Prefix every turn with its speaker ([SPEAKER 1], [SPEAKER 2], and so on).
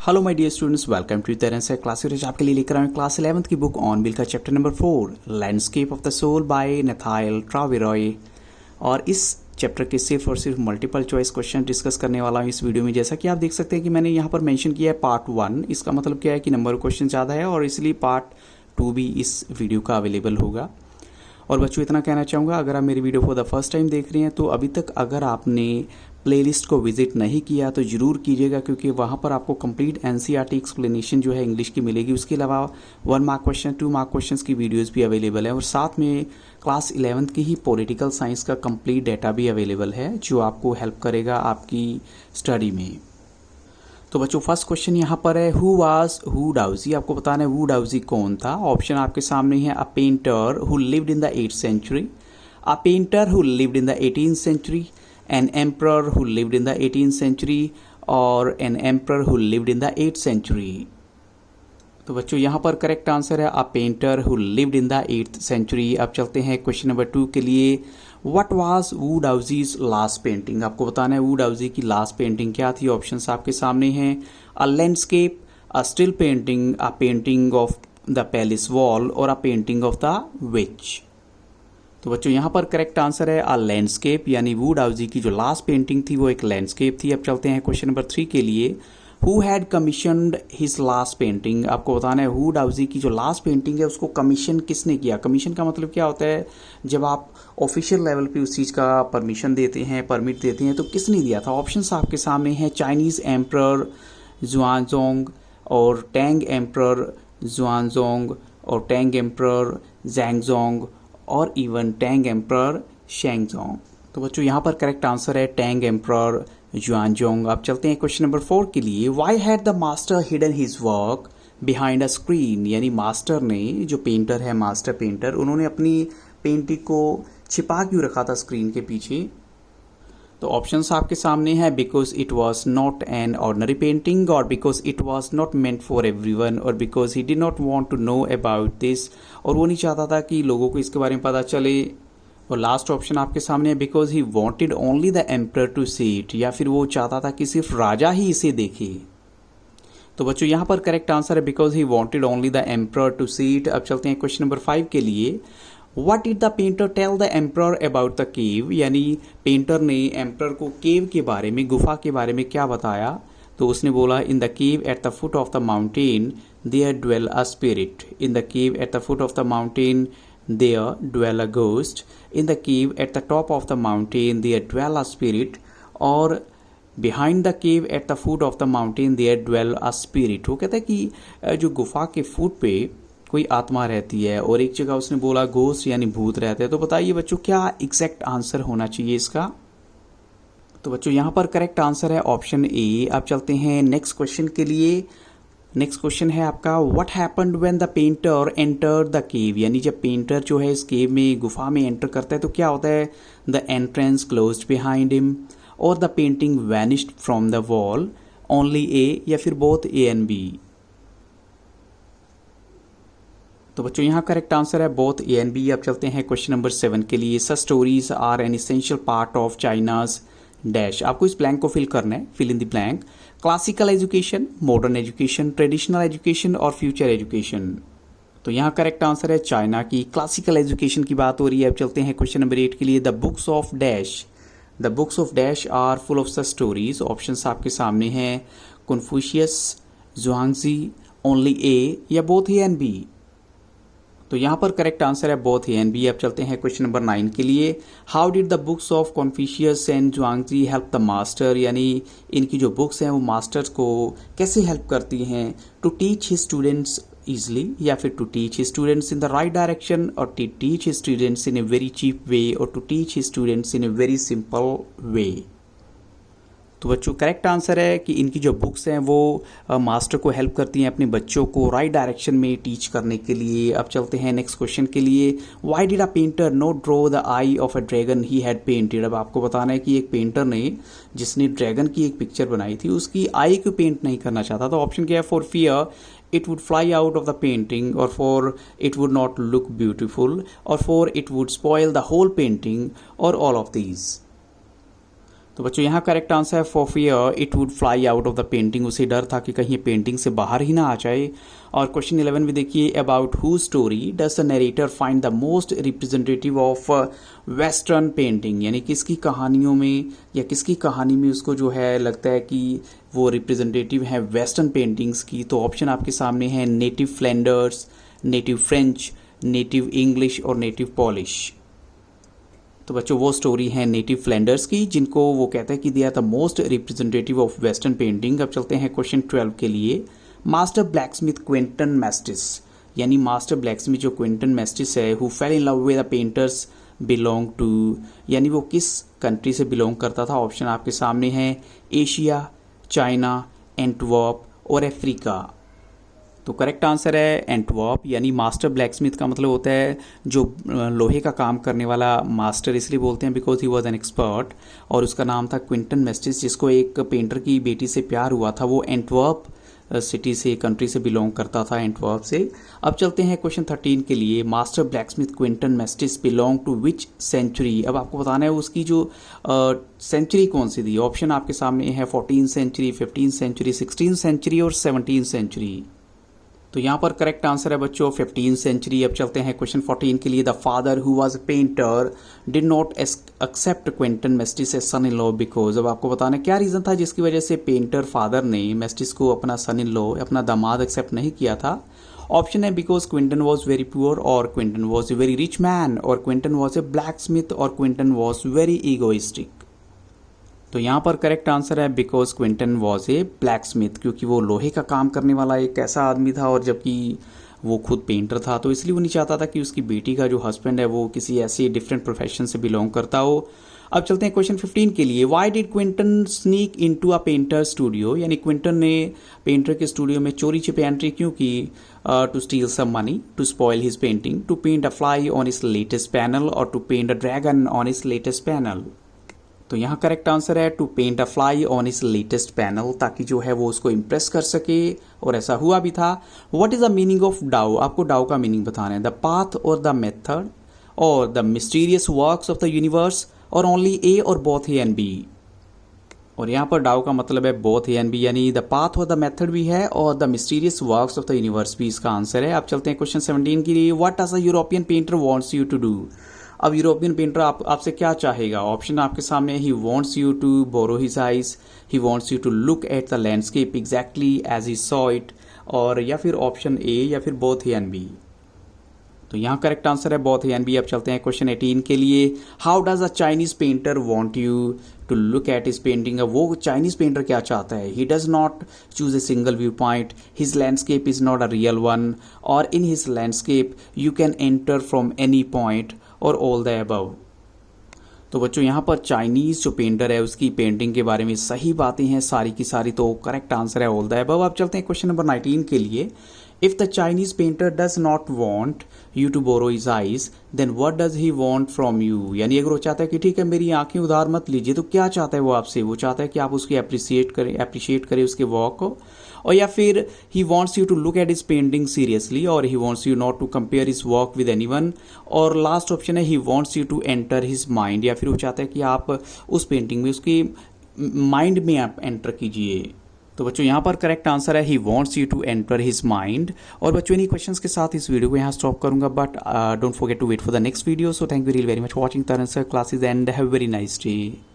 [SPEAKER 1] Hello my dear students, welcome to Terence classes. आपके लिए लेकर आए क्लास 11th की बुक ऑन बिल का chapter number 4 landscape of the soul by Nathalie Trouillot. और इस चैप्टर के सिर्फ और सिर्फ मल्टीपल चॉइस क्वेश्चन डिस्कस करने वाला हूँ इस वीडियो में। जैसा कि आप देख सकते हैं कि मैंने यहाँ पर मेंशन किया है पार्ट 1। इसका मतलब क्या है कि नंबर क्वेश्चन ज़्यादा है और इसलिए पार्ट 2 भी इस वीडियो का अवेलेबल होगा। और बच्चों इतना कहना चाहूँगा, अगर आप मेरी video for the first time देख रहे हैं तो अभी तक अगर आपने प्लेलिस्ट को विजिट नहीं किया तो ज़रूर कीजिएगा, क्योंकि वहाँ पर आपको कंप्लीट एनसीईआरटी एक्सप्लेनेशन जो है इंग्लिश की मिलेगी। उसके अलावा 1 मार्क क्वेश्चन, 2 मार्क क्वेश्चन की वीडियोस भी अवेलेबल है और साथ में क्लास 11th की ही पॉलिटिकल साइंस का कंप्लीट डाटा भी अवेलेबल है जो आपको हेल्प करेगा आपकी स्टडी में। तो बच्चों फर्स्ट क्वेश्चन यहाँ पर है, हु वाज हु डाउजी। आपको बताना है हु डाउजी कौन था। ऑप्शन आपके सामने है, a painter who lived in the 8th century, a painter who lived in the 18th century, an emperor who lived in the 18th century और an emperor who lived in the 8th century। तो बच्चों यहाँ पर correct answer है a painter who lived in the 8th century. अब चलते हैं question number 2 के लिए। What was Wu Daozi's last painting. आपको बताना है वू डाउजी की लास्ट पेंटिंग क्या थी। ऑप्शंस आपके सामने हैं, a landscape, a still painting, a painting of the palace wall और a painting of the witch. तो बच्चों यहाँ पर करेक्ट आंसर है अ लैंडस्केप, यानी वू डाउजी की जो लास्ट पेंटिंग थी वो एक लैंडस्केप थी। अब चलते हैं क्वेश्चन नंबर 3 के लिए। Who had commissioned his last painting. आपको बताना है हु डाउजी की जो लास्ट पेंटिंग है उसको कमीशन किसने किया। कमीशन का मतलब क्या होता है, जब आप ऑफिशियल लेवल पे उस चीज़ का परमिशन देते हैं, परमिट देते हैं, तो किसने दिया था। ऑप्शंस आपके सामने हैं, चाइनीज़ एम्प्रर जुआनजोंग और टैंग एम्प्रर जुआनजोंग और टैंग एम्प्रर जैंगजोंग और इवन टैंग एम्प्रर शेंगजोंग। तो बच्चों यहाँ पर करेक्ट आंसर है टैंग एम्प्रर जुआनजोंग। अब चलते हैं क्वेश्चन नंबर 4 के लिए। Why had the master hidden his work behind a screen. यानी मास्टर ने, जो पेंटर है मास्टर पेंटर, उन्होंने अपनी पेंटिंग को छिपा क्यों रखा था स्क्रीन के पीछे। तो ऑप्शंस आपके सामने है, because it was not an ordinary painting और because it was not meant for everyone और because he did not want to know about this, और वो नहीं चाहता था कि लोगों को इसके बारे में पता चले। और लास्ट ऑप्शन आपके सामने है, because he wanted only the emperor to see it, या फिर वो चाहता था कि सिर्फ राजा ही इसे देखे। तो बच्चों यहाँ पर करेक्ट आंसर है because he wanted only the emperor to see it. अब चलते हैं क्वेश्चन नंबर 5 के लिए। What did the painter tell the emperor about the cave। यानी पेंटर ने एम्प्रर को केव के बारे में, गुफा के बारे में क्या बताया। तो उसने बोला, in the cave at the foot of the mountain there dwell a spirit, in the cave at the foot of the mountain there dwell a ghost, in the cave at the top of the mountain there dwell a spirit और behind the cave at the foot of the mountain there dwell a spirit. वो कहता है कि जो गुफा के foot पे कोई आत्मा रहती है, और एक जगह उसने बोला घोस्ट यानी भूत रहते हैं। तो बताइए बच्चों क्या एग्जैक्ट आंसर होना चाहिए इसका। तो बच्चों यहाँ पर करेक्ट आंसर है ऑप्शन ए। अब चलते हैं नेक्स्ट क्वेश्चन के लिए। नेक्स्ट क्वेश्चन है आपका, what happened when the painter enter the cave. यानी जब पेंटर जो है इस केव में, गुफा में एंटर करता है तो क्या होता है, the entrance closed behind him और the painting vanished from the wall, only A या फिर बोथ ए एंड बी। तो बच्चों यहाँ करेक्ट आंसर है बोथ ए एंड बी। अब चलते हैं क्वेश्चन नंबर 7 के लिए। Such stories are an essential part of China's dash. आपको इस ब्लैंक को फिल करना है, fill in the blank. Classical education, modern education, traditional education और फ्यूचर एजुकेशन। तो यहाँ करेक्ट आंसर है चाइना की क्लासिकल एजुकेशन की बात हो रही है। अब चलते हैं क्वेश्चन नंबर 8 के लिए। The books of dash, the books of dash are full of such stories. Options आपके सामने हैं, कन्फ्यूशियस, जुआंगजी, ओनली ए या बोथ ए एंड बी। तो यहाँ पर करेक्ट आंसर है बोथ ए एंड बी। अब चलते हैं क्वेश्चन नंबर 9 के लिए। How did the books of Confucius and Zhuangzi help the master. यानी इनकी जो बुक्स हैं वो मास्टर्स को कैसे हेल्प करती हैं, to teach his students easily या फिर to teach his students in the right direction और to teach his students in a very cheap way और to teach his students in a very simple way. तो बच्चों correct answer है कि इनकी जो बुक्स हैं वो मास्टर को हेल्प करती हैं अपने बच्चों को राइट डायरेक्शन में टीच करने के लिए। अब चलते हैं नेक्स्ट क्वेश्चन के लिए। Why did a painter not draw the I of a dragon he had painted. अब आपको बताना है कि एक पेंटर ने, जिसने ड्रैगन की एक पिक्चर बनाई थी, उसकी आई को पेंट नहीं करना चाहता। तो ऑप्शन क्या है, for fear it would fly out of the painting or for it would not look beautiful or for it would spoil the whole painting or all of these। तो बच्चों यहाँ करेक्ट आंसर है for fear it would fly out of the painting, उसे डर था कि कहीं ये पेंटिंग से बाहर ही ना आ जाए। और क्वेश्चन 11 में देखिए, about who story does the narrator find the most representative of western painting, यानी किसकी कहानियों में या किसकी कहानी में उसको जो है लगता है कि वो रिप्रेजेंटेटिव है वेस्टर्न पेंटिंग्स की। तो ऑप्शन आपके सामने है native Flanders, native French, native English और नेटिव पॉलिश। तो बच्चों वो स्टोरी है नेटिव फ्लैंडर्स की, जिनको वो कहते हैं कि they are the most representative of western painting. अब चलते हैं क्वेश्चन 12 के लिए। मास्टर ब्लैकस्मिथ क्विंटन मैस्टिस, यानी मास्टर ब्लैकस्मिथ जो क्विंटन मैस्टिस है, who fell in love with the painter's belong to, यानी वो किस कंट्री से बिलोंग करता था। ऑप्शन आपके सामने है एशिया, चाइना, एंटवर्प और अफ्रीका। तो करेक्ट आंसर है एंटवर्प, यानी मास्टर ब्लैकस्मिथ का मतलब होता है जो लोहे का काम करने वाला मास्टर, इसलिए बोलते हैं because he was an expert. और उसका नाम था क्विंटन मैस्टिस, जिसको एक पेंटर की बेटी से प्यार हुआ था। वो एंटवर्प सिटी से, कंट्री से बिलोंग करता था, एंटवर्प से। अब चलते हैं क्वेश्चन 13 के लिए। Master blacksmith Quinten Massys belong to which century, अब आपको बताना है उसकी जो सेंचुरी कौन सी थी। ऑप्शन आपके सामने है 14th century, 15th century, 16th century और 17th सेंचुरी। तो यहाँ पर करेक्ट आंसर है बच्चों 15th सेंचुरी। अब चलते हैं क्वेश्चन 14 के लिए। The father who was a painter did not accept Quinten Massys as son in law because, अब आपको बताना क्या रीज़न था जिसकी वजह से पेंटर फादर ने मैस्टिस को अपना सन इन लॉ, अपना दामाद एक्सेप्ट नहीं किया था। ऑप्शन है because Quinten was very poor, और Quinten was a very rich man, और Quinten was a black smith, और क्विंटन वॉज वेरी ईगोइस्टिक। तो यहाँ पर करेक्ट आंसर है because Quinten was a black smith, क्योंकि वो लोहे का काम करने वाला एक ऐसा आदमी था, और जबकि वो खुद पेंटर था, तो इसलिए वो नहीं चाहता था कि उसकी बेटी का जो हस्बैंड है वो किसी ऐसी डिफरेंट प्रोफेशन से बिलोंग करता हो। अब चलते हैं क्वेश्चन 15 के लिए। Why did Quinten sneak into a painter studio, यानी क्विंटन ने पेंटर के स्टूडियो में चोरी छिपे एंट्री क्यों की। To steal some money, to spoil his painting, to paint a fly on his latest panel, और to paint a dragon on his latest panel. तो यहाँ करेक्ट आंसर है to paint a fly on his latest panel, ताकि जो है वो उसको impress कर सके, और ऐसा हुआ भी था। What is the meaning of डाउ, आपको डाउ का मीनिंग बताना है। द पाथ और द मेथड और the mysterious works of the universe, और ओनली ए और बोथ ए एंड बी। और यहाँ पर डाउ का मतलब है बोथ ए एंड बी, यानी द पाथ और द मेथड भी है और the mysterious works of the universe भी इसका आंसर है। अब चलते हैं क्वेश्चन 17 के लिए। What does a European painter wants you to do, अब यूरोपियन पेंटर आपसे क्या चाहेगा। ऑप्शन आपके सामने, he wants you to borrow his eyes, he wants you to look at the landscape exactly as he saw it, और या फिर option A या फिर बोथ ए एंड बी। तो यहाँ करेक्ट आंसर है बोथ ए एंड बी। अब चलते हैं क्वेश्चन 18 के लिए। How does a Chinese painter want you to look at his painting, वो चाइनीज पेंटर क्या चाहता है। He does not choose a single view point, his landscape is not a real one, और in his landscape you can enter from any point, और all the above. तो बच्चों यहाँ पर चाइनीज जो पेंटर है उसकी पेंटिंग के बारे में सही बातें हैं सारी की सारी, तो करेक्ट आंसर है ऑल द अबव। अब चलते हैं क्वेश्चन नंबर 19 के लिए। If the Chinese painter does not want you to borrow his eyes, then what does he want from you, यानी अगर वो चाहता है कि ठीक है मेरी आंखें उधार मत लीजिए, तो क्या चाहता है वो आपसे। वो चाहता है कि आप उसकी अप्रिशिएट करें उसके वर्क को, और या फिर he wants you to look at his painting seriously, और he wants you not to compare his work with anyone, और लास्ट ऑप्शन है he wants you to enter his mind, या फिर वो चाहता है कि आप उस पेंटिंग में उसकी माइंड में आप एंटर कीजिए। तो बच्चों यहाँ पर करेक्ट आंसर है he wants you to enter his mind. और बच्चों इन्हीं क्वेश्चंस के साथ इस वीडियो को यहाँ स्टॉप करूंगा, but don't forget to wait for the next video. So thank you really very much watching Taran sir classes and have very nice day.